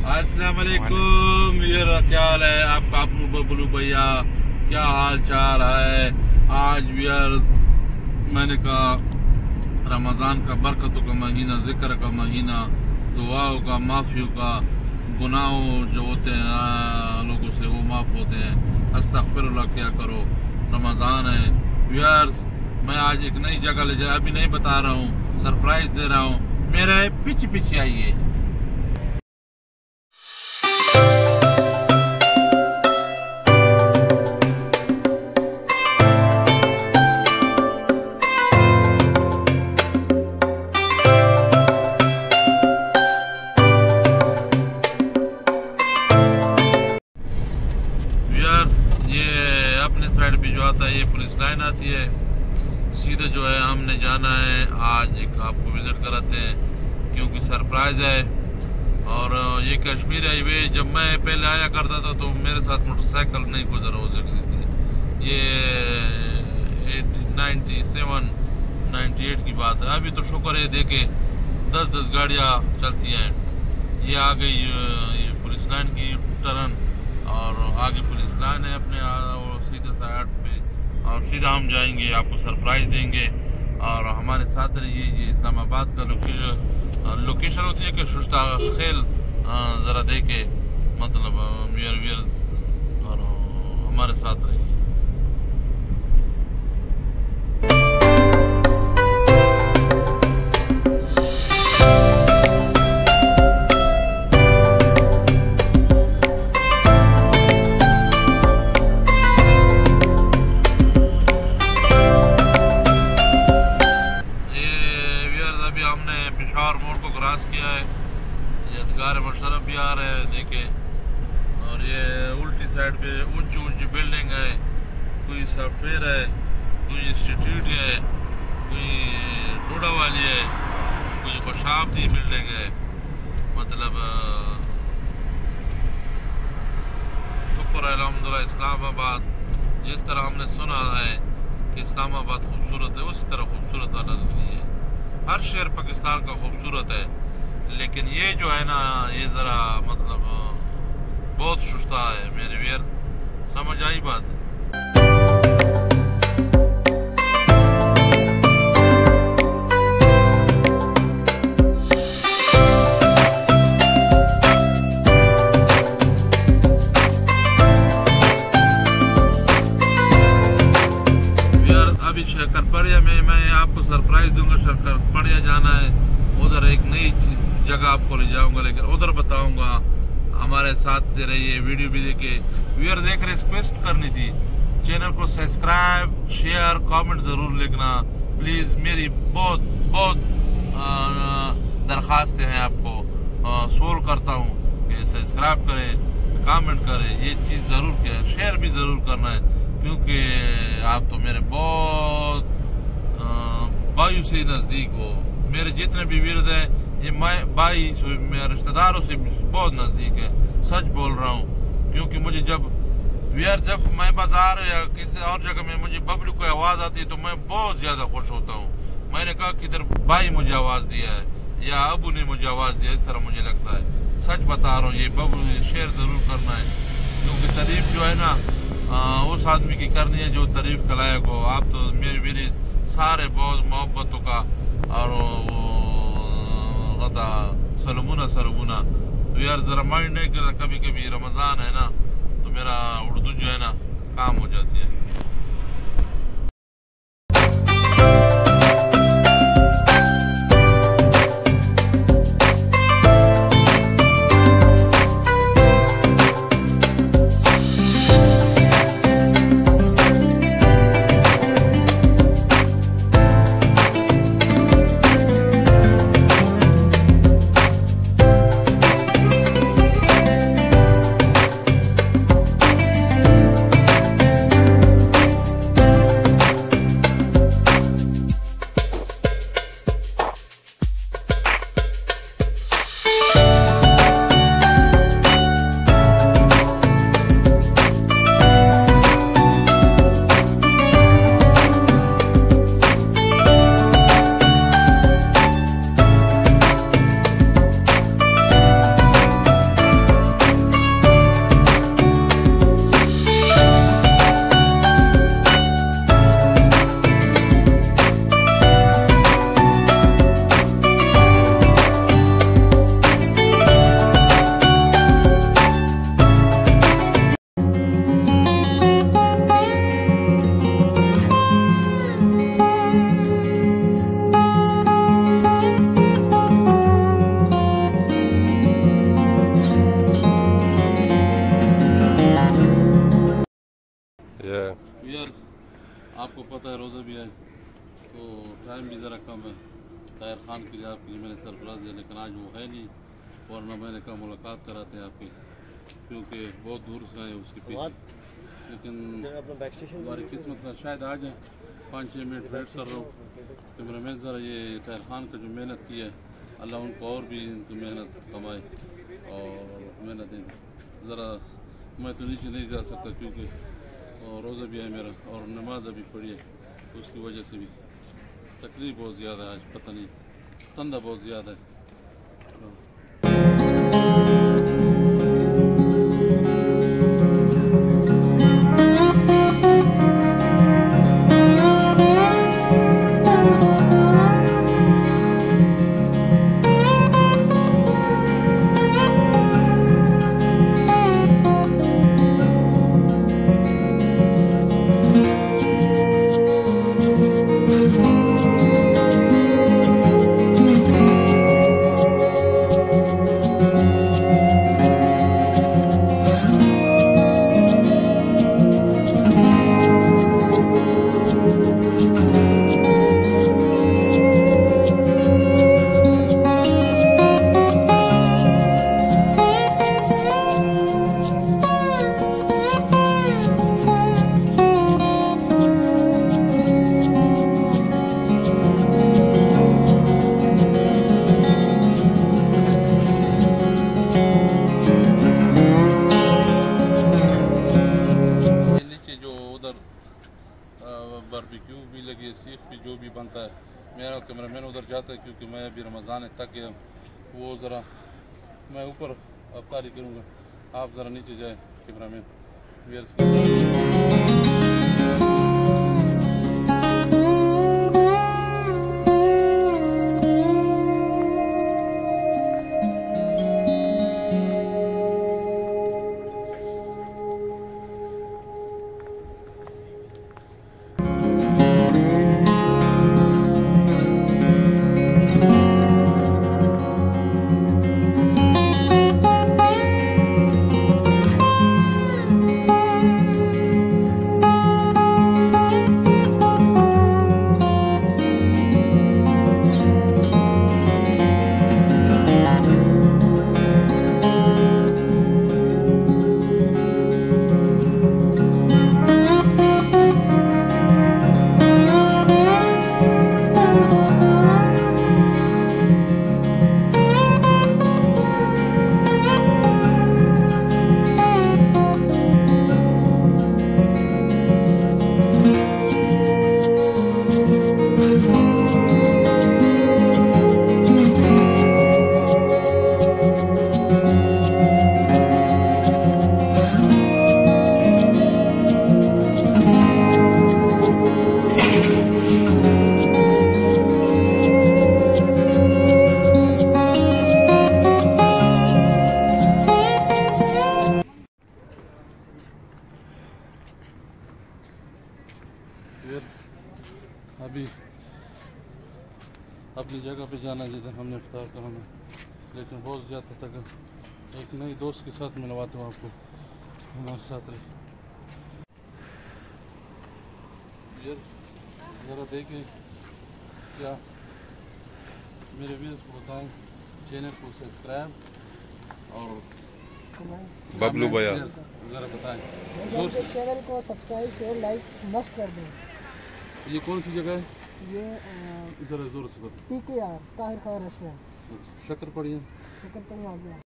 अस्सलाम वालेकुम। ये क्या हाल है आपका? आप बबलू भैया क्या हाल चाल है? आज मैंने कहा रमज़ान का बरकतों का महीना, जिक्र का महीना, दुआओं का, माफ़ियों का, गुनाहों जो होते हैं लोगों से वो माफ़ होते हैं। अस्तगफिरुल्लाह क्या करो, रमज़ान है। व्यूअर्स, मैं आज एक नई जगह ले जा, अभी नहीं बता रहा हूँ, सरप्राइज दे रहा हूँ। मेरे पीछे पीछे आइए। ये अपने साइड पे जो आता है ये पुलिस लाइन आती है, सीधे जो है हमने जाना है। आज एक आपको विजिट कराते हैं क्योंकि सरप्राइज है। और ये कश्मीर हाईवे, जब मैं पहले आया करता था तो मेरे साथ मोटरसाइकिल नहीं गुजर हो सकती थी। ये 97, 98 की बात है। अभी तो शुक्र है, देखे 10-10 गाड़ियाँ चलती हैं। ये आ गई ये पुलिस लाइन की टर्न, और आगे पुलिस लाइन है अपने सीधे साइड पे, और सीधा हम जाएंगे, आपको सरप्राइज देंगे। और हमारे साथ रहिए। ये इस्लामाबाद का लोकेशन होती है कि शुश्ता खेल ज़रा देखे, मतलब व्यूअर और हमारे साथ रहिए। पेशावर मोड़ को क्रॉस किया है, ये अदगार मुशर्रफ भी आ रहे हैं देखे। और ये उल्टी साइड पे ऊंची ऊंची बिल्डिंग है, कोई सॉफ्टवेयर है, कोई इंस्टीट्यूट है, कोई टोडा वाली है, कोई खुशाबदी बिल्डिंग है। मतलब शुक्र है अल्हम्दुलिल्लाह। इस्लामाबाद जिस तरह हमने सुना है कि इस्लामाबाद खूबसूरत है, उसी तरह खूबसूरत नहीं है। हर शहर पाकिस्तान का खूबसूरत है, लेकिन ये जो है ना, ये ज़रा मतलब बहुत सुस्ता है मेरे वीर। समझ आई बात? अभी शकरपड़िया में मैं आपको सरप्राइज दूंगा। शकरपड़िया जाना है, उधर एक नई जगह आपको ले जाऊंगा, लेकिन उधर बताऊंगा। हमारे साथ से रहिए, वीडियो भी देखे। व्यूअर देख रहे, रिक्वेस्ट करनी थी, चैनल को सब्सक्राइब, शेयर, कमेंट जरूर लिखना प्लीज। मेरी बहुत बहुत दरखास्तें हैं आपको, सोल करता हूँ कि सब्सक्राइब करें, कमेंट करें, ये चीज़ ज़रूर करें, शेयर भी ज़रूर करना है, क्योंकि आप तो मेरे बहुत भाइयों से नज़दीक हो। मेरे जितने भी वीर हैं ये भाई मेरे रिश्तेदारों से बहुत नज़दीक है। सच बोल रहा हूँ, क्योंकि मुझे जब मैं बाजार या किसी और जगह में मुझे बबलू को आवाज़ आती है तो मैं बहुत ज़्यादा खुश होता हूँ। मैंने कहा कि इधर भाई मुझे आवाज़ दिया है या अबू ने मुझे आवाज़ दिया, इस तरह मुझे लगता है। सच बता रहा हूँ, ये बबलू शेयर ज़रूर करना है, क्योंकि तारीफ जो है ना उस आदमी की करनी है जो तारीफ का लायक हो। आप तो मेरे वीर सारे बहुत मोहब्बतों का और गदा सलमुना तो यार ज़रा माइंड नहीं करता। कभी कभी रमज़ान है ना, तो मेरा उर्दू जो है ना काम हो जाती है। पता है रोज़ा भी है तो टाइम भी ज़रा कम है। ताहिर ख़ान के लिए आपके लिए मैंने सरफराज दिया, लेकिन आज वो है नहीं, वरना मैंने कहा मुलाकात कराते हैं आपकी, क्योंकि बहुत दूर से आए उसके पीछे। लेकिन हमारी किस्मत का शायद आ जाए, 5-6 मिनट वेट कर रहा हूँ। कैमरा मैन ज़रा ये ताहिर ख़ान का जो मेहनत की है, अल्लाह उनको और भी इनकी मेहनत कमाए और मेहनत दें। ज़रा मैं तो नीचे नहीं जा सकता क्योंकि रोज़ा भी है मेरा और नमाज अभी पढ़ी है, तो उसकी वजह से भी तकलीफ बहुत ज़्यादा है आज, पता नहीं तंदा बहुत ज़्यादा है। बारबेक्यू भी लगी है, सीख भी जो भी बनता है। मेरा कैमरामैन उधर जाता है क्योंकि मैं अभी रमज़ान है तक गया, वो ज़रा मैं ऊपर अफ्तारी करूँगा, आप ज़रा नीचे जाए कैमरामैन। अभी अपनी जगह पे जाना जिधर हमने इफ्तार करना, लेकिन बहुत ज़्यादा तक एक नई दोस्त के साथ मिलवाता हूँ आपको, हमारे साथ रहे। ज़रा देखिए क्या मेरे व्यूअर्स को बताएं, चैनल को सब्सक्राइब और बबलू भैया ज़रा बताएं चैनल को सब्सक्राइब शेयर लाइक मस्ट कर दें। ये कौन सी जगह है? ये ज़रा ज़ोर से बताएं। PKR ताहिर खान रेस्टोरेंट, शक्कर पड़ी है। शक्कर पड़ी आ गया।